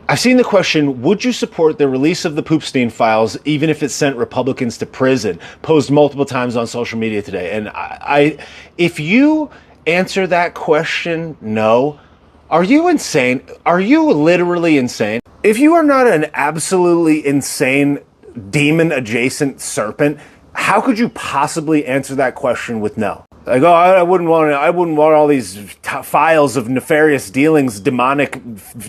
I've seen the question, would you support the release of the Poopstein files even if it sent Republicans to prison, posed multiple times on social media today. And if you answer that question, no, are you insane? Are you literally insane? If you are not an absolutely insane demon adjacent serpent, how could you possibly answer that question with no? Like, oh, I wouldn't want all these files of nefarious dealings, demonic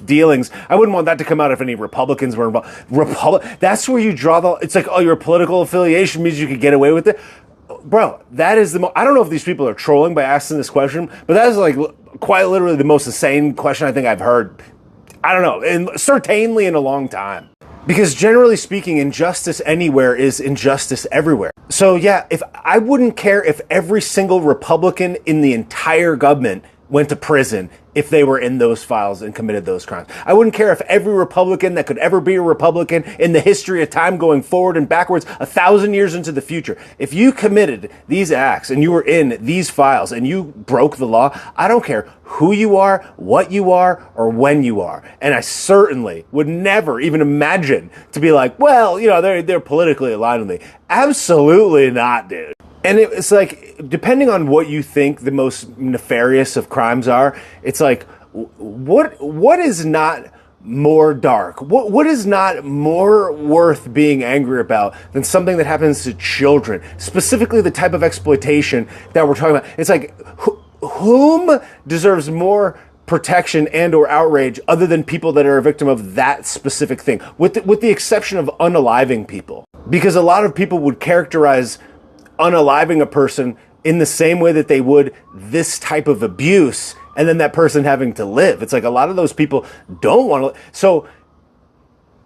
dealings. I wouldn't want that to come out if any Republicans were involved. That's where you draw the. It's like, oh, your political affiliation means you could get away with it, bro. That is I don't know if these people are trolling by asking this question, but that is like quite literally the most insane question I think I've heard. I don't know, and certainly in a long time. Because generally speaking, injustice anywhere is injustice everywhere. So yeah, I wouldn't care if every single Republican in the entire government went to prison if they were in those files and committed those crimes. I wouldn't care if every Republican that could ever be a Republican in the history of time going forward and backwards 1,000 years into the future. If you committed these acts and you were in these files and you broke the law, I don't care who you are, what you are, or when you are. And I certainly would never even imagine to be like, well, you know, they're politically aligned with me. Absolutely not, dude. And it's like, depending on what you think the most nefarious of crimes are, it's like, what is not more dark? What is not more worth being angry about than something that happens to children? Specifically, the type of exploitation that we're talking about. It's like, whom deserves more protection and or outrage other than people that are a victim of that specific thing? With the exception of unaliving people. Because a lot of people would characterize unaliving a person in the same way that they would this type of abuse, and then that person having to live. It's like a lot of those people don't want to. So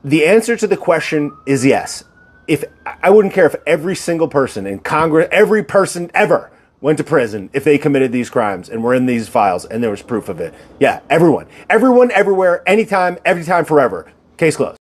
the answer to the question is yes. If I wouldn't care if every single person in Congress, every person ever went to prison if they committed these crimes and were in these files and there was proof of it. Yeah, everyone, everywhere, anytime, every time, forever. Case closed.